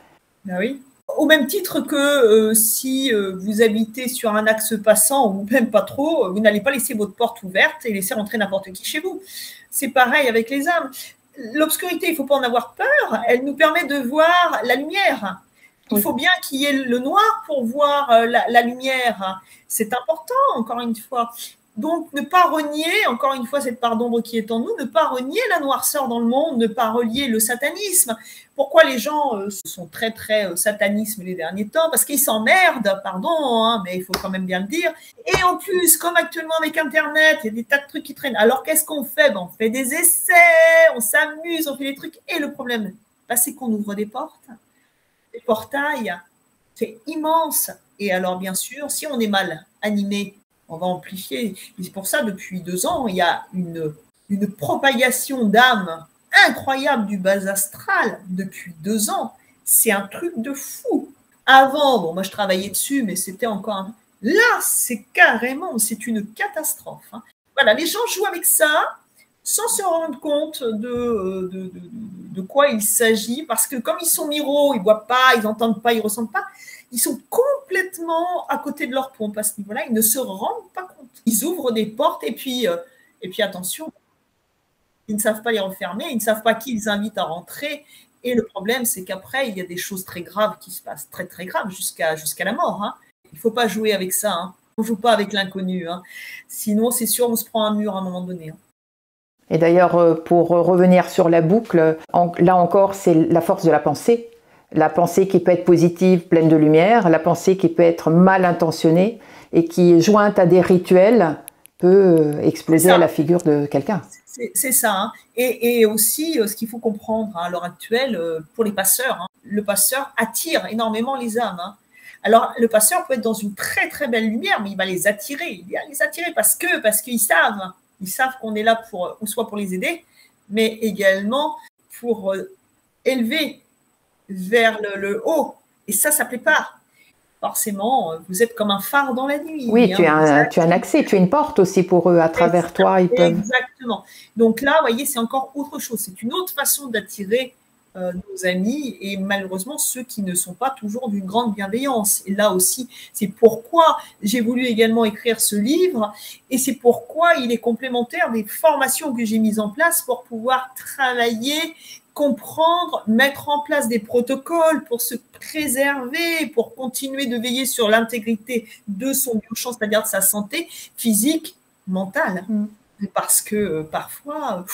Ah oui. Au même titre que si vous habitez sur un axe passant ou même pas trop, vous n'allez pas laisser votre porte ouverte et laisser rentrer n'importe qui chez vous. C'est pareil avec les âmes. L'obscurité, il ne faut pas en avoir peur, elle nous permet de voir la lumière. Il faut bien qu'il y ait le noir pour voir la lumière. C'est important, encore une fois. Donc, ne pas renier, encore une fois, cette part d'ombre qui est en nous, ne pas renier la noirceur dans le monde, ne pas relier le satanisme. Pourquoi les gens sont très, très satanisme les derniers temps ? Parce qu'ils s'emmerdent, pardon, hein, mais il faut quand même bien le dire. Et en plus, comme actuellement avec Internet, il y a des tas de trucs qui traînent. Alors, qu'est-ce qu'on fait ? On fait des essais, on s'amuse, on fait des trucs. Et le problème, c'est qu'on ouvre des portes, des portails. C'est immense. Et alors, bien sûr, si on est mal animé, on va amplifier. Et c'est pour ça, depuis 2 ans, il y a une propagation d'âmes incroyable du bas astral depuis 2 ans. C'est un truc de fou. Avant, bon, moi je travaillais dessus, mais c'était encore… Là, c'est carrément, c'est une catastrophe. Hein. Voilà, les gens jouent avec ça sans se rendre compte de quoi il s'agit, parce que comme ils sont miros, ils ne voient pas, ils n'entendent pas, ils ne ressentent pas, ils sont complètement à côté de leur pompe à ce niveau-là, ils ne se rendent pas compte. Ils ouvrent des portes et puis attention, ils ne savent pas les refermer, ils ne savent pas qui ils invitent à rentrer. Et le problème, c'est qu'après, il y a des choses très graves qui se passent, très très graves, jusqu'à la mort. Hein. Il ne faut pas jouer avec ça. Hein. On ne joue pas avec l'inconnu. Hein. Sinon, c'est sûr, on se prend un mur à un moment donné. Hein. Et d'ailleurs, pour revenir sur la boucle, là encore, c'est la force de la pensée. La pensée qui peut être positive, pleine de lumière, la pensée qui peut être mal intentionnée et qui, jointe à des rituels, peut exploser à la figure de quelqu'un. C'est ça. Hein. Et aussi, ce qu'il faut comprendre hein, à l'heure actuelle, pour les passeurs, hein, le passeur attire énormément les âmes. Hein. Alors, le passeur peut être dans une très, très belle lumière, mais il va les attirer. Il va les attirer parce qu'ils savent Ils savent qu'on est là pour, soit pour les aider, mais également pour élever vers le haut. Et ça plaît pas. Forcément, vous êtes comme un phare dans la nuit. Oui, tu as un accès, tu as une porte aussi pour eux. À travers toi, ils peuvent… Exactement. Donc là, vous voyez, c'est encore autre chose. C'est une autre façon d'attirer nos amis et malheureusement ceux qui ne sont pas toujours d'une grande bienveillance. Et là aussi, c'est pourquoi j'ai voulu également écrire ce livre et c'est pourquoi il est complémentaire des formations que j'ai mises en place pour pouvoir travailler, comprendre, mettre en place des protocoles pour se préserver, pour continuer de veiller sur l'intégrité de son biochamp, c'est-à-dire de sa santé physique, mentale. Parce que parfois,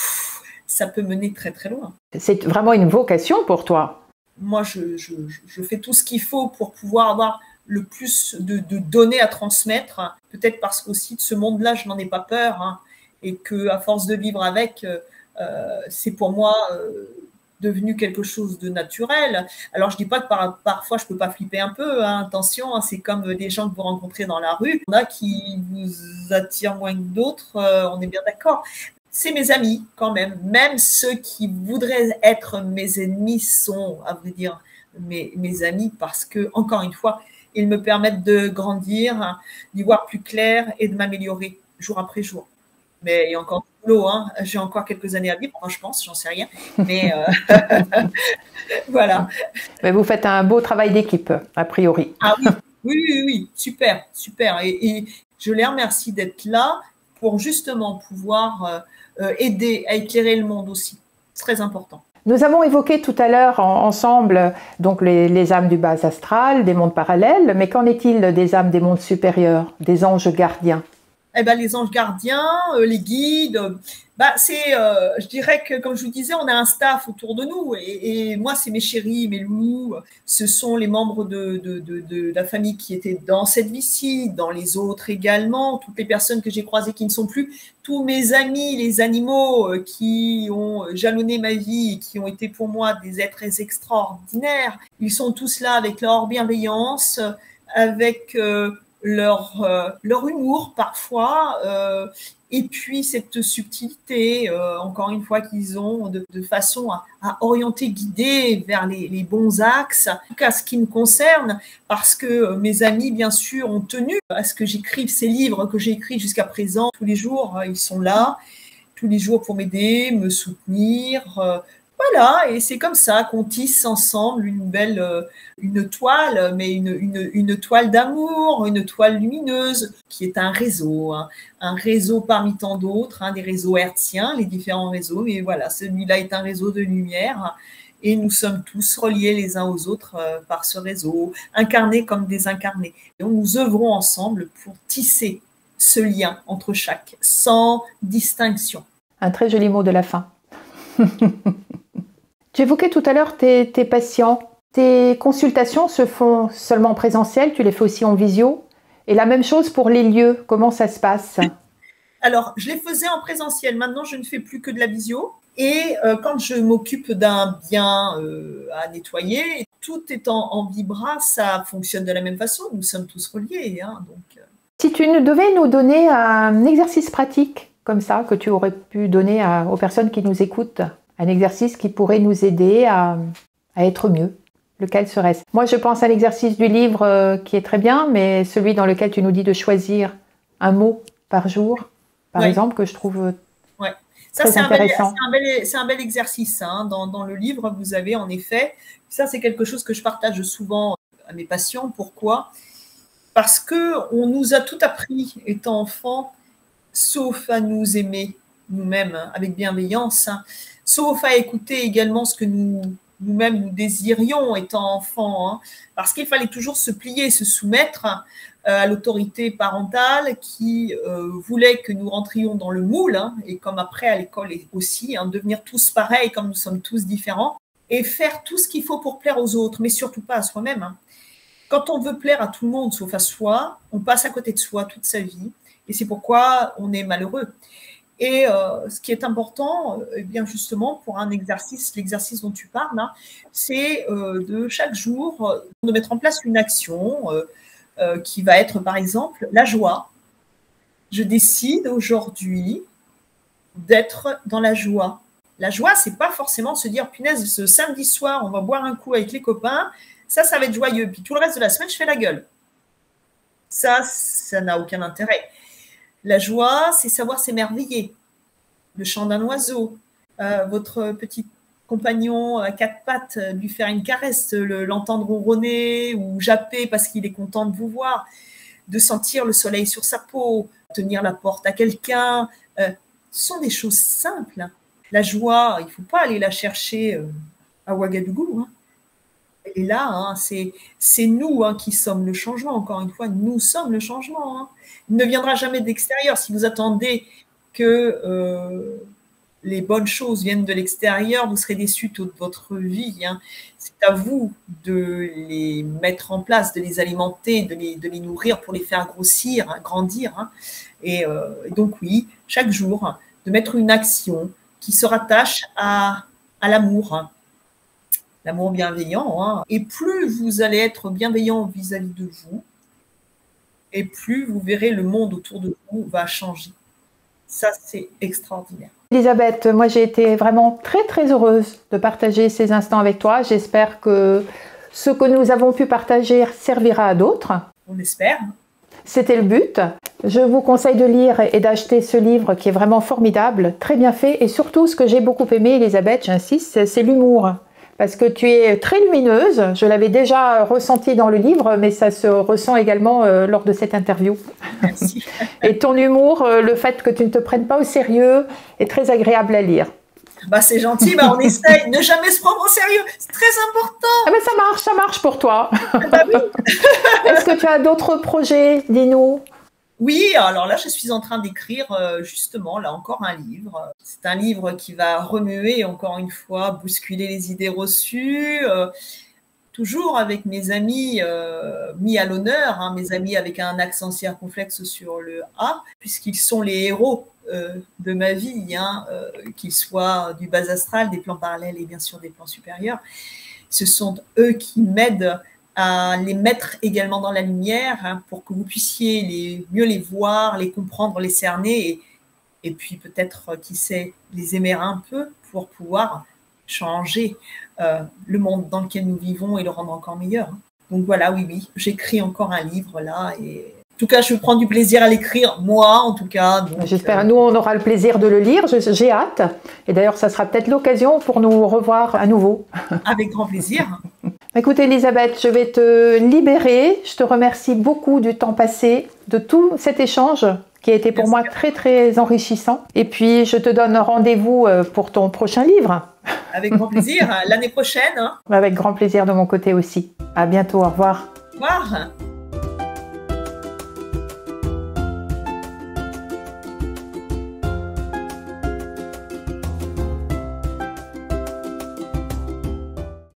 ça peut mener très très loin. C'est vraiment une vocation pour toi. Moi, je fais tout ce qu'il faut pour pouvoir avoir le plus de données à transmettre. Peut-être parce qu'aussi de ce monde-là, je n'en ai pas peur. Hein, et qu'à force de vivre avec, c'est pour moi devenu quelque chose de naturel. Alors, je dis pas que parfois, je peux pas flipper un peu. Hein, attention, hein, c'est comme des gens que vous rencontrez dans la rue. Il y en a qui vous attirent moins que d'autres, on est bien d'accord. C'est mes amis quand même. Même ceux qui voudraient être mes ennemis sont, à vrai dire, mes amis parce que, encore une fois, ils me permettent de grandir, d'y voir plus clair et de m'améliorer jour après jour. Mais il y a encore du boulot, hein. J'ai encore quelques années à vivre, enfin, je pense, j'en sais rien. Mais voilà. Mais vous faites un beau travail d'équipe, a priori. Ah oui, super. Et je les remercie d'être là pour justement pouvoir aider à éclairer le monde aussi. C'est très important. Nous avons évoqué tout à l'heure ensemble donc les âmes du bas astral, des mondes parallèles, mais qu'en est-il des âmes des mondes supérieurs, des anges gardiens? Eh ben, les anges gardiens, les guides, je dirais que, comme je vous disais, on a un staff autour de nous. Et moi, c'est mes chéris, mes loulous. Ce sont les membres de la famille qui étaient dans cette vie-ci, dans les autres également, toutes les personnes que j'ai croisées qui ne sont plus, tous mes amis, les animaux qui ont jalonné ma vie et qui ont été pour moi des êtres extraordinaires. Ils sont tous là avec leur bienveillance, avec leur humour parfois, et puis cette subtilité, encore une fois, qu'ils ont de façon à orienter, guider vers les bons axes, en tout cas ce qui me concerne, parce que mes amis, bien sûr, ont tenu à ce que j'écrive ces livres que j'ai écrits jusqu'à présent. Tous les jours, ils sont là, tous les jours pour m'aider, me soutenir. Voilà, et c'est comme ça qu'on tisse ensemble une toile, mais une toile d'amour, une toile lumineuse, qui est un réseau parmi tant d'autres, des réseaux hertziens, les différents réseaux, mais voilà, celui-là est un réseau de lumière, et nous sommes tous reliés les uns aux autres par ce réseau, incarnés comme désincarnés. Et nous œuvrons ensemble pour tisser ce lien entre chaque, sans distinction. Un très joli mot de la fin. Tu évoquais tout à l'heure tes patients. Tes consultations se font seulement en présentiel, tu les fais aussi en visio. Et la même chose pour les lieux, comment ça se passe? Alors, je les faisais en présentiel. Maintenant, je ne fais plus que de la visio. Et quand je m'occupe d'un bien à nettoyer, tout est en vibra, ça fonctionne de la même façon. Nous sommes tous reliés. Donc, Si tu devais nous donner un exercice pratique comme ça, que tu aurais pu donner aux personnes qui nous écoutent, un exercice qui pourrait nous aider à être mieux, lequel serait-ce? Moi, je pense à l'exercice du livre qui est très bien, mais celui dans lequel tu nous dis de choisir un mot par jour, par exemple, que je trouve très intéressant. C'est un bel exercice. Dans le livre, vous avez en effet, ça c'est quelque chose que je partage souvent à mes patients. Pourquoi? Parce qu'on nous a tout appris étant enfant, sauf à nous aimer nous-mêmes avec bienveillance, sauf à écouter également ce que nous-mêmes nous désirions étant enfants, parce qu'il fallait toujours se plier, se soumettre à l'autorité parentale qui voulait que nous rentrions dans le moule, et comme après à l'école aussi, devenir tous pareils comme nous sommes tous différents, et faire tout ce qu'il faut pour plaire aux autres, mais surtout pas à soi-même. Quand on veut plaire à tout le monde sauf à soi, on passe à côté de soi toute sa vie, et c'est pourquoi on est malheureux. Et ce qui est important, bien justement, pour l'exercice dont tu parles, c'est de chaque jour de mettre en place une action qui va être, par exemple, la joie. Je décide aujourd'hui d'être dans la joie. La joie, c'est pas forcément se dire, punaise, ce samedi soir, on va boire un coup avec les copains, ça va être joyeux. Puis tout le reste de la semaine, je fais la gueule. Ça n'a aucun intérêt. La joie, c'est savoir s'émerveiller. Le chant d'un oiseau, votre petit compagnon à quatre pattes, lui faire une caresse, l'entendre ronronner ou japper parce qu'il est content de vous voir, de sentir le soleil sur sa peau, tenir la porte à quelqu'un. Ce sont des choses simples. La joie, il ne faut pas aller la chercher à Ouagadougou. Hein. Elle est là, hein. C'est nous qui sommes le changement. Encore une fois, nous sommes le changement. Hein. Il ne viendra jamais d'extérieur. Si vous attendez que les bonnes choses viennent de l'extérieur, vous serez déçus toute votre vie. Hein. C'est à vous de les mettre en place, de les alimenter, de les nourrir pour les faire grossir, hein, grandir. Hein. Et donc oui, chaque jour, de mettre une action qui se rattache à l'amour, hein. L'amour bienveillant. Hein. Et plus vous allez être bienveillant vis-à-vis de vous, et plus vous verrez le monde autour de vous va changer. Ça, c'est extraordinaire. Elisabeth, moi j'ai été vraiment très très heureuse de partager ces instants avec toi. J'espère que ce que nous avons pu partager servira à d'autres. On espère. C'était le but. Je vous conseille de lire et d'acheter ce livre qui est vraiment formidable, très bien fait. Et surtout, ce que j'ai beaucoup aimé, Elisabeth, j'insiste, c'est l'humour. Parce que tu es très lumineuse. Je l'avais déjà ressenti dans le livre, mais ça se ressent également lors de cette interview. Merci. Et ton humour, le fait que tu ne te prennes pas au sérieux, est très agréable à lire. Bah, c'est gentil, bah, on essaye. Ne jamais se prendre au sérieux. C'est très important. Ah ben ça marche pour toi. Bah oui. Est-ce que tu as d'autres projets? Dis-nous. Oui, alors là, je suis en train d'écrire justement, là encore un livre. C'est un livre qui va remuer, encore une fois, bousculer les idées reçues, toujours avec mes amis mis à l'honneur, hein, mes amis avec un accent circonflexe sur le A, puisqu'ils sont les héros de ma vie, hein, qu'ils soient du bas astral, des plans parallèles et bien sûr des plans supérieurs. Ce sont eux qui m'aident à les mettre également dans la lumière, hein, pour que vous puissiez mieux les voir, les comprendre, les cerner et puis peut-être, qui sait, les aimer un peu pour pouvoir changer le monde dans lequel nous vivons et le rendre encore meilleur. Donc voilà, oui, j'écris encore un livre là et en tout cas, je prends du plaisir à l'écrire, moi en tout cas. J'espère, nous on aura le plaisir de le lire, j'ai hâte. Et d'ailleurs, ça sera peut-être l'occasion pour nous revoir à nouveau. Avec grand plaisir. Écoute Elisabeth, je vais te libérer. Je te remercie beaucoup du temps passé, de tout cet échange qui a été pour moi très très enrichissant. Et puis, je te donne rendez-vous pour ton prochain livre. Avec grand plaisir, l'année prochaine. Hein. Avec grand plaisir de mon côté aussi. À bientôt, au revoir. Au revoir.